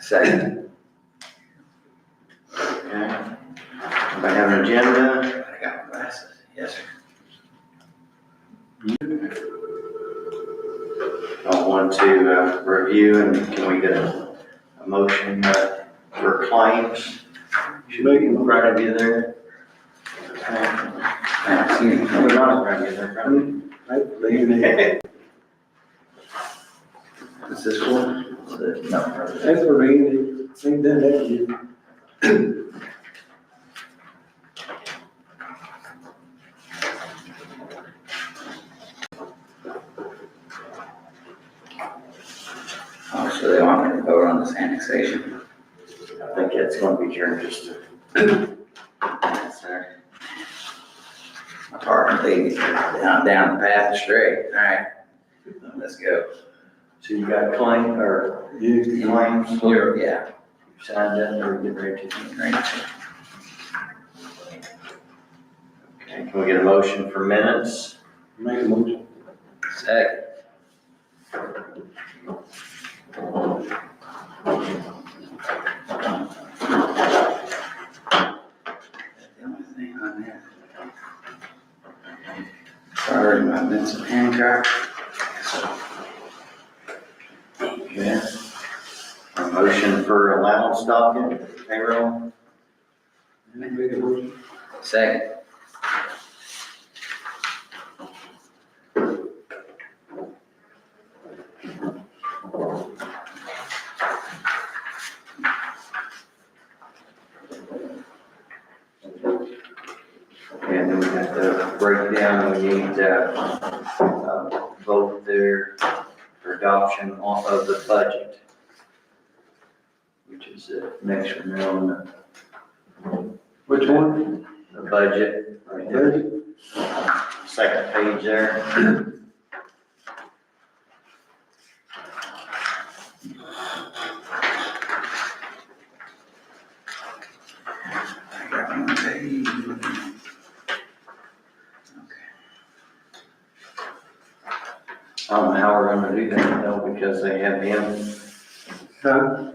Second. Okay. Anybody have an agenda? I got my glasses. Yes, sir. I want to review, and can we get a motion for claims? Should be in front of you there. Excuse me, we're not in front of you, they're in front of you. I believe it. Is this one? No. That's for me, ain't done that yet. Oh, so they want me to vote on this annexation? I think it's going to be here in just a minute, sir. My partner leading me down the path straight. All right, let's go. So you got claim or claims? Yeah. You signed up or get ready to? Okay, can we get a motion for minutes? Make a motion. Second. The only thing on there. Sorry, my Vincent Hancock. Okay. A motion for allowance docket, payroll. Make a motion. Second. And then we have to break down, we need to vote there for adoption off of the budget, which is the next one there on Which one? the budget. Right there. Second page there. I got one page. I don't know how we're gonna do that though, because they have him, Huh?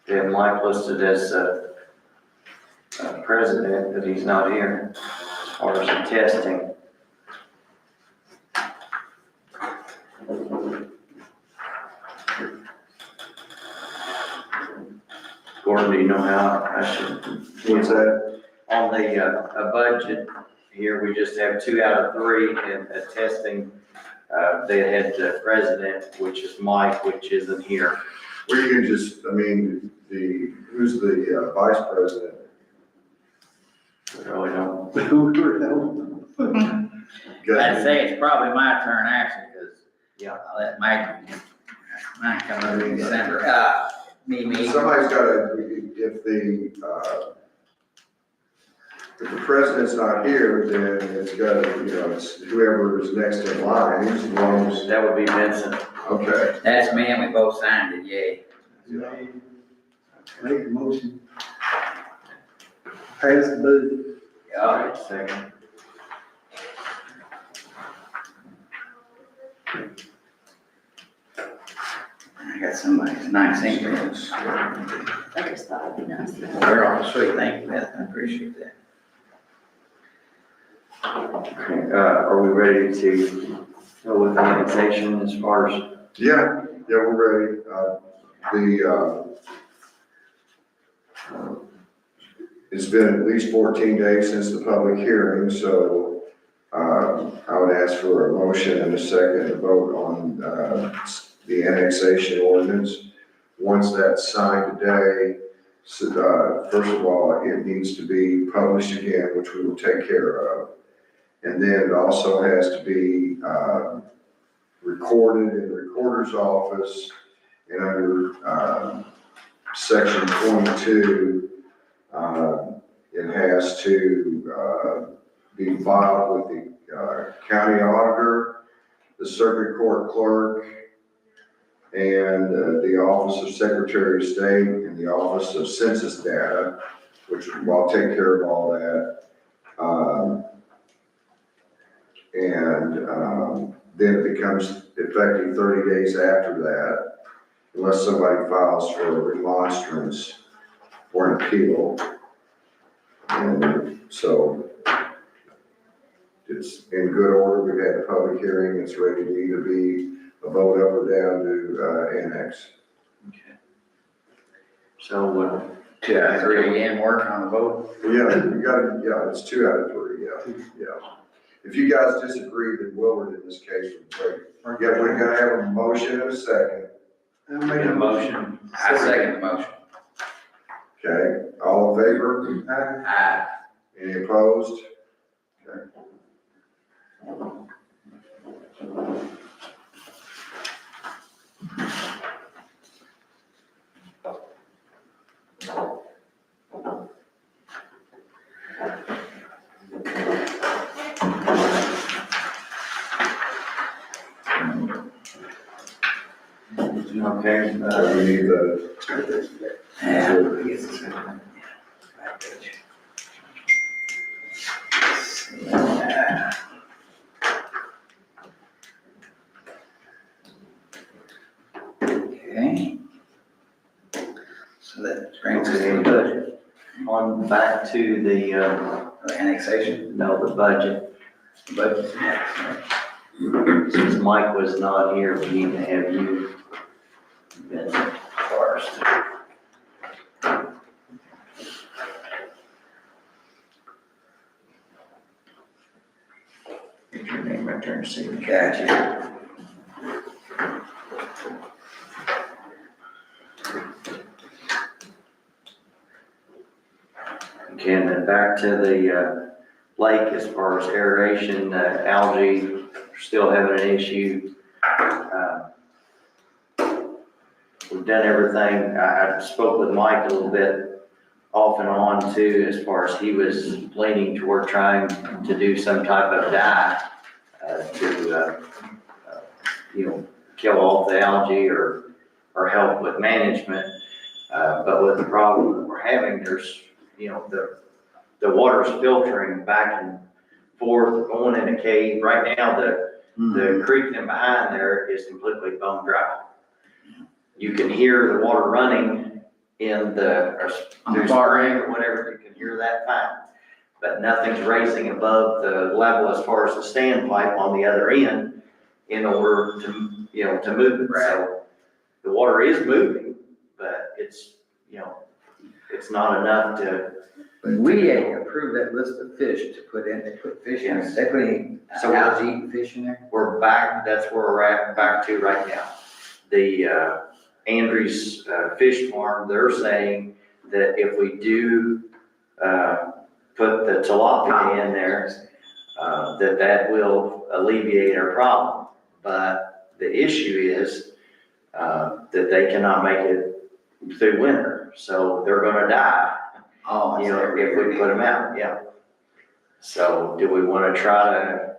they have Mike listed as president, but he's not here, as far as the testing. Gordon, do you know how I should? What's that? On the, a budget here, we just have 2 out of 3 in testing. They had the president, which is Mike, which isn't here. Well, you can just, I mean, who's the vice president? We really don't. I'd say it's probably my turn actually, because Yeah. I'll let Mike come over in December. Me. Somebody's gotta, if the president's not here, then it's gotta, it's whoever is next in line, as long as, That would be Vincent. okay. That's me, and we both signed it, yay. Make a motion. Pass the budget. All right, second. I got somebody's nice English. I just thought it'd be nice. They're all sweet, thank you, Beth, I appreciate that. Okay, are we ready to go with the annexation as far as? Yeah, we're ready. It's been at least 14 days since the public hearing, so I would ask for a motion and a second to vote on the annexation ordinance. Once that's signed today, first of all, it needs to be published again, which we will take care of. And then it also has to be recorded in the recorder's office, and under section 22, it has to be filed with the county auditor, the circuit court clerk, and the office of Secretary of State, and the office of Census Data, which will take care of all that. Then it becomes effective 30 days after that. unless somebody files for a remonstrance or an appeal. And so it's in good order. We've had the public hearing. It's ready to either be a vote up or down to annex. So, Two out of three again, working on the vote. Yeah, you got, yeah, it's 2 out of 3, yeah. If you guys disagree, then Willard in this case would break. Yeah, we're gonna have a motion and a second. I'll make a motion. I second the motion. Okay, all in favor? Aye. Any opposed? Okay. Okay. We need the, Okay. So that brings us to the budget, On back to the annexation, the budget, budget. since Mike was not here, we need to have you been first. Get your name right there and see. Gotcha. Okay, and then back to the lake as far as aeration, algae, still having an issue. We've done everything. I spoke with Mike a little bit off and on too, as far as he was leaning toward trying to do some type of dye to kill off the algae or help with management. But with the problem that we're having, there's, the water's filtering back and forth, going in a cave. Right now, the creek in behind there is completely bone dry. You can hear the water running in the far end or whatever, you can hear that fine. But nothing's raising above the level as far as the standpipe on the other end in order to move it. So the water is moving, but it's not enough to. We approved that list of fish to put in, they put fish in, they put any algae eating fish in there? We're back, that's where we're at, back to right now. The, Andrews Fish Farm, they're saying that if we do, put the tilapia in there, that will alleviate our problem. But the issue is, that they cannot make it through winter, so they're gonna die. Oh, If we put them out, yeah. So do we wanna try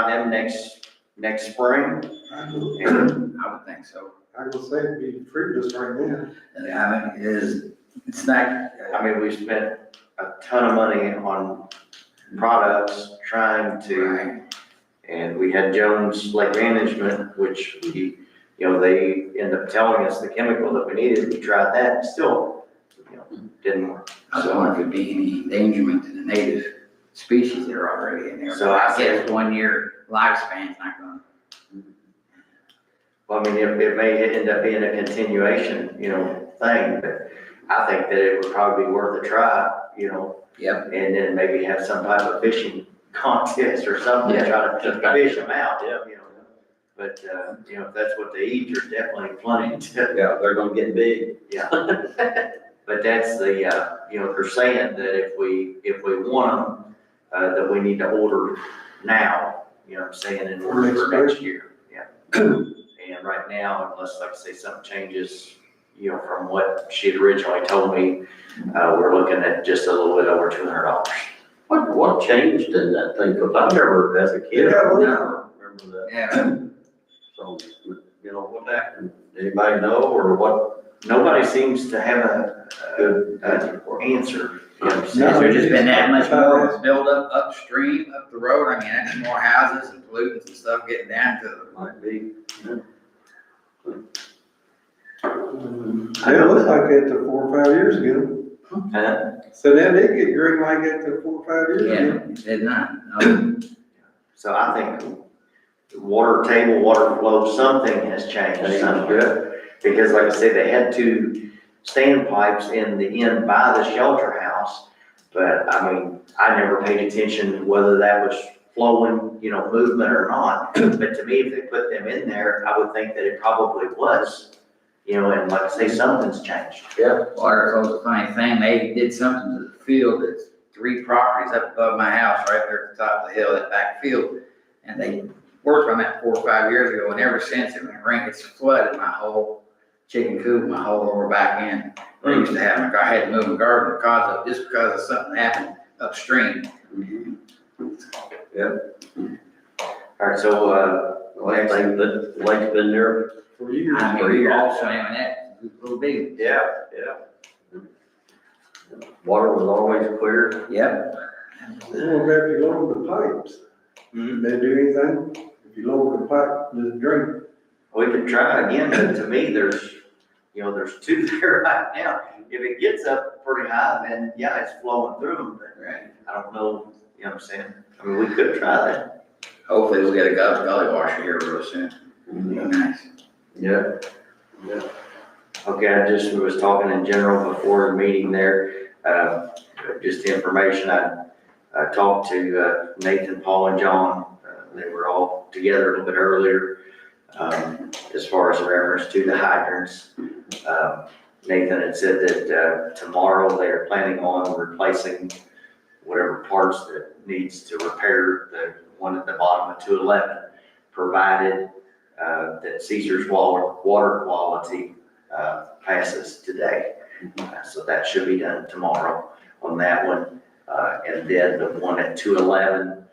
them next spring? And I would think so. I would say it'd be fruitless right now. I mean, it's not, we spent a ton of money on products trying to, and we had Jones Lake Management, which they ended up telling us the chemical that we needed. We tried that, and still, didn't work. I was wondering if there'd be any endangerment to the native species that are already in there. So I guess 1 year lifespan's not gonna. Well, it may end up being a continuation, thing, but I think that it would probably be worth a try, Yep. and then maybe have some type of fishing contest or something, Yeah. try to fish them out, But, if that's what they eat, there's definitely plenty to, Yeah, they're gonna get big. yeah. But that's the, they're saying that if we want them, that we need to order now, I'm saying, in order for next year, yeah. And right now, unless, like I say, something changes, from what she had originally told me, we're looking at just a little bit over $200. What changed in that thing? Cause I remember as a kid, I remember that. Yeah. So, what happened? Anybody know or what? Nobody seems to have a good answer. Has there just been that much more buildup upstream, up the road? I mean, that's more houses and pollutants and stuff getting down to Might be. Yeah, it looks like that to 4 or 5 years ago. So now they get green like that to 4 or 5 years Yeah, ago. it did not. No. So I think the water table, water flow, something has changed somewhere. Because like I said, they had two standpipes in the end by the shelter house. But I mean, I never paid attention to whether that was flowing, movement or not. But to me, if they put them in there, I would think that it probably was, and like I say, something's changed. Water flow's a funny thing. They did something to the field that's 3 properties up above my house, right there at the top of the hill, that back field. And they worked on that 4 or 5 years ago, and ever since it's flooded my whole chicken coop, my whole lower back end. I used to have, I had to move a garden just because of something happened upstream. All right, so, I think that the lake's been there For years. I mean, we also, and that little big, yeah. water was always clear. yep. Well, if you lower the pipes, they do anything? If you lower the pipe, just drink. We could try again, but to me, there's 2 there right now. If it gets up pretty high, then yeah, it's flowing through them, but Right. I don't know, you know what I'm saying? I mean, we could try that. Hopefully we'll get a gully washer here real soon. Nice. Yeah. Okay, I just was talking in general before the meeting there, just information, I talked to Nathan, Paul, and John. They were all together a little bit earlier, as far as reference to the hydrants. Nathan had said that tomorrow they are planning on replacing whatever parts that needs to repair the one at the bottom of 211, provided that Caesar's water quality passes today. So that should be done tomorrow on that one. And then the one at 211,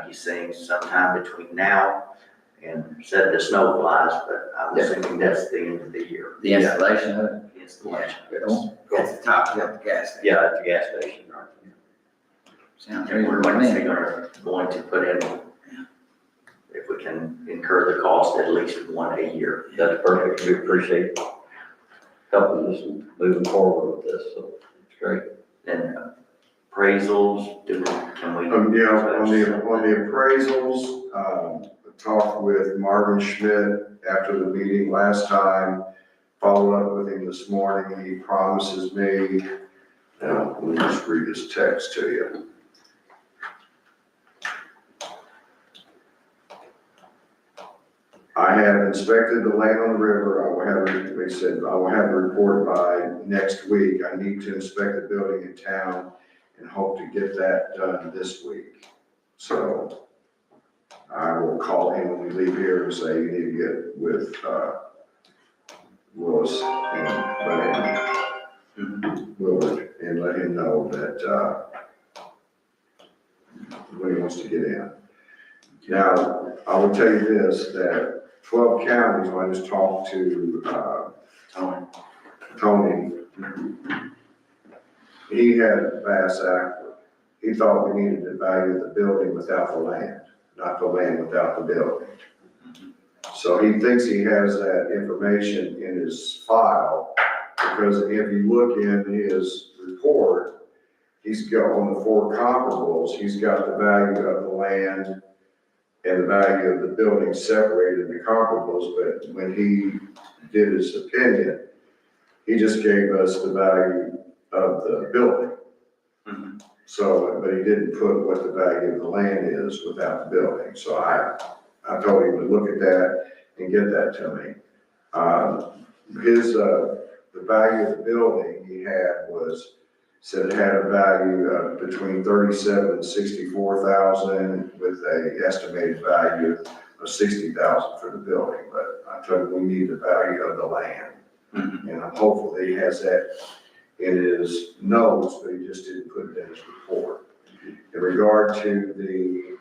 he's saying sometime between now and said the snow flies, but I'm assuming that's the end of the year. The installation of it? The installation. That's the top, of the gas station. Yeah, at the gas station. Sounds And we're reasonable to me. going to put in, if we can incur the cost, at least one a year. That's perfect. We appreciate helping us moving forward with this, so it's great. And appraisals, can we? On the appraisals, I talked with Marvin Schmidt after the meeting last time, followed up with him this morning. He promises me, let me just read his text to you. I have inspected the land on the river. He said, I will have a report by next week. I need to inspect the building in town and hope to get that done this week. So I will call him when we leave here and say, you need to get with, Willis and Willard, and let him know that, when he wants to get in. Now, I will tell you this, that 12 counties, when I just talked to, Tony, he had a vast aquifer. He thought we needed to value the building without the land, not the land without the building. So he thinks he has that information in his file, because if you look in his report, he's got on the 4 comparables, he's got the value of the land and the value of the building separated in the comparables, but when he did his opinion, he just gave us the value of the building. So, but he didn't put what the value of the land is without the building. So I told him to look at that and get that to me. The value of the building he had said it had a value of between 37 and 64,000 with a estimated value of 60,000 for the building. But I told him we need the value of the land. And I'm hopeful that he has that in his notes, but he just didn't put it in his report. In regard to the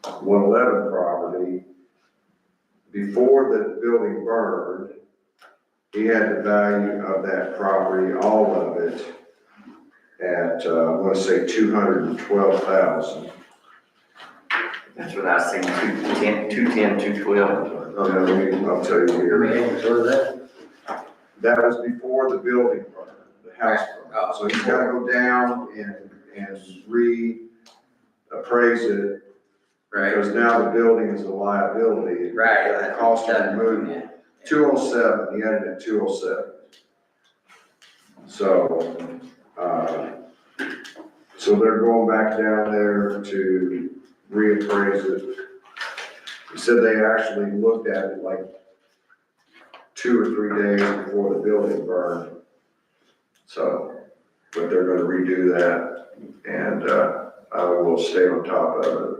111 property, before the building burned, he had the value of that property, all of it, at, I want to say 212,000. That's what I seen, 210, 212. I'll tell you How here. many acres was that? That was before the building burned, the house burned. Oh. So he's gotta go down and reappraise it, because now the building is a liability. Right. The cost of removal. 207, he had it at 207. So, so they're going back down there to reappraise it. He said they actually looked at it like 2 or 3 days before the building burned. So, but they're gonna redo that, and, I will stay on top of it.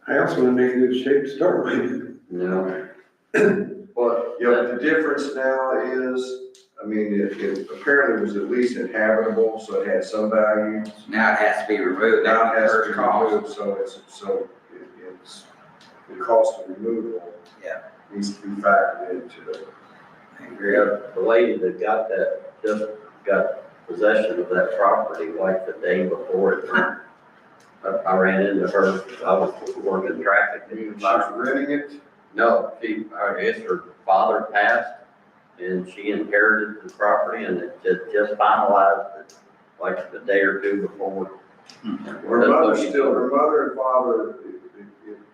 House will be in good shape to start with. No. Well, you know, the difference now is, I mean, it apparently was at least inhabitable, so it had some value. Now it has to be removed, Now that's it the has to first be cost. removed, so it's, the cost of removal. Yeah. Needs to be factored into it. I agree. The lady that got that, just got possession of that property like the day before it burned. I ran into her, I was working traffic. She's renting it? No, I guess her father passed and she inherited the property and it just finalized it like the day or two before. Her mother and father,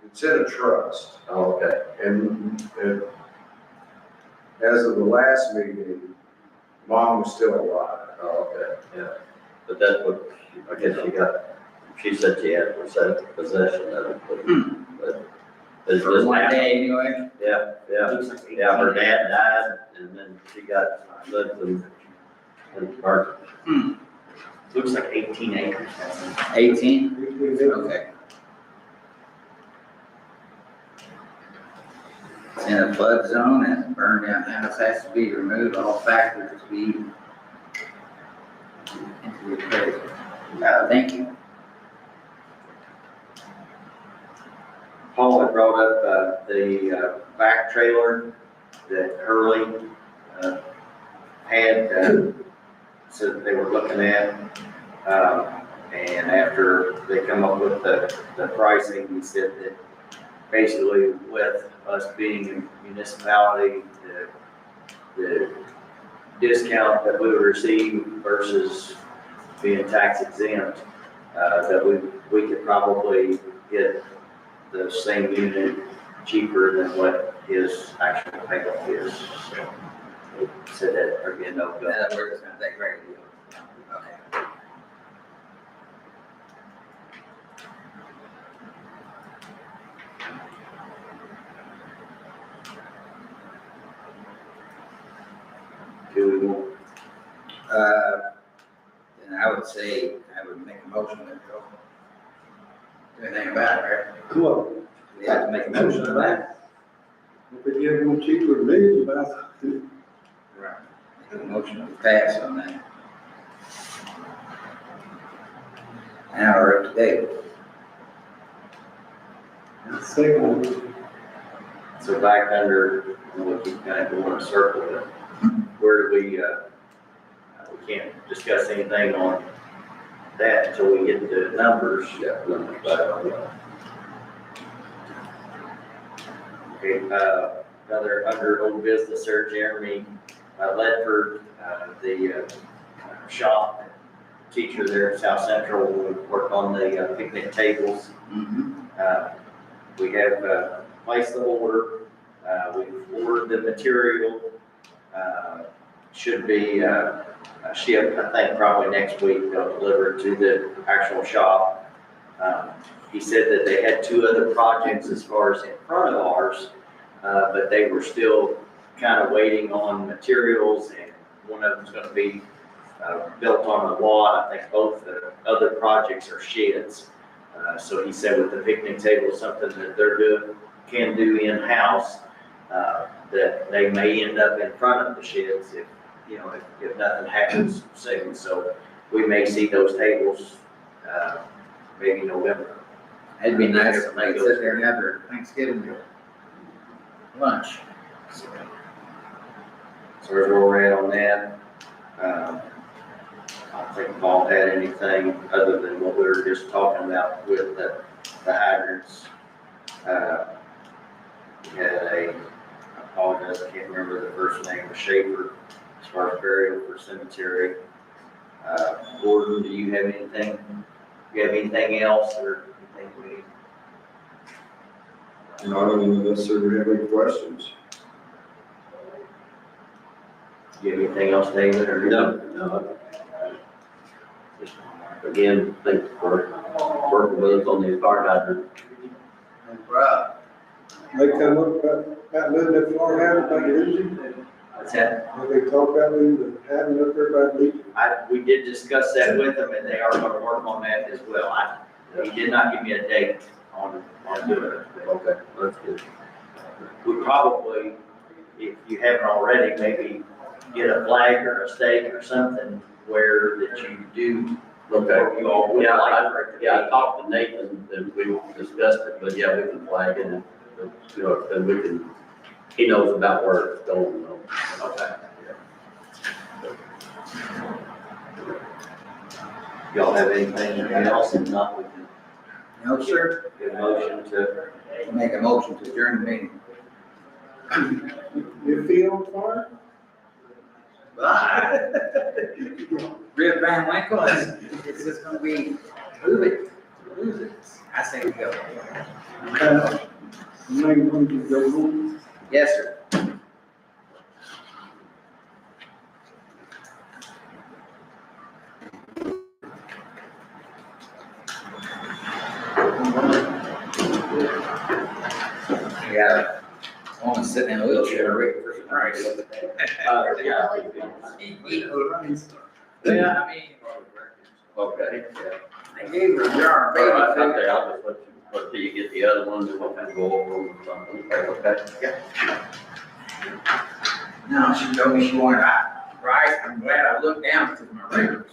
it's in a trust. Oh, okay. And as of the last meeting, mom was still alive. Oh, okay, yeah. But that's what, I guess she said she had possession of it, but it's For just one happened. day anyway. Yeah, her dad died and then she got lived and burnt. Looks like 18 acres. 18? Okay. It's in a flood zone and burned down house has to be removed, all factors to be into the appraisal. Thank you. Paul had brought up, the, back trailer that Hurley, had, said they were looking at. And after they come up with the pricing, he said that basically with us being a municipality, the discount that we would receive versus being tax exempt, that we could probably get the same unit cheaper than what his actual pickup is. So, he said that, again, no go. That works, that's a great deal. Okay. Do we want Then I would say, I would make a motion to go. Do anything about it, right? Well, We have to make a motion on that. if they get one cheaper than me, but Right. Make a motion to pass on that. Now we're up to date. second, So back under, we keep kind of going in a circle, but where do we can't discuss anything on that until we get the numbers. Okay, another under old business there, Jeremy Ledford, the shop teacher there at South Central, will work on the picnic tables. We have placed the order, we've ordered the material, should be shipped, I think probably next week, they'll deliver it to the actual shop. He said that they had 2 other projects as far as in front of ours, but they were still kind of waiting on materials, and one of them's gonna be built on a lot. I think both the other projects are sheds. So he said with the picnic table, something that can do in-house, that they may end up in front of the sheds if nothing happens soon. So we may see those tables, maybe November. It'd be nice if they sit there and have their Thanksgiving lunch. So there's where we're at on that. think Paul had anything other than what we were just talking about with the hydrants. We had I apologize, I can't remember the first name, of Schaefer, as far as burial for cemetery. Gordon, do you have anything? Do you have anything else or anything we? Not unless there have any questions. Do you have anything else, David, or? No. Again, thanks for working with us on these fire hydrants. No problem. They come up about moving that far out, like Lindsay, What's that? have they talked about moving the having up there by Lindsay? We did discuss that with them, and they are gonna work on that as well. He did not give me a date on doing it. Okay, that's good. We probably, if you haven't already, maybe get a flag or a stake or something where that you do, Okay. you all would Yeah, like for it to be. I talked to Nathan, and we discussed it, but yeah, we can flag it, and, you know, then we can, he knows about where it's going, though. Okay. Y'all have anything else? If not, we can No, sir. get a motion to, Make a motion to adjourn the meeting. You feel on fire? Bye. Rip Van Winkle, it's just gonna be, move it, lose it. I say we go. Maybe we can go home. Yes, sir. Yeah, a woman sitting in a wheelchair waiting for some rice. Yeah, I mean, Okay. I gave her a jar of All baby right, food. okay, I'll just let you get the other ones, and we'll kind of go over them or something, okay? No, she told me she wanted rice. I'm glad I looked down because my regular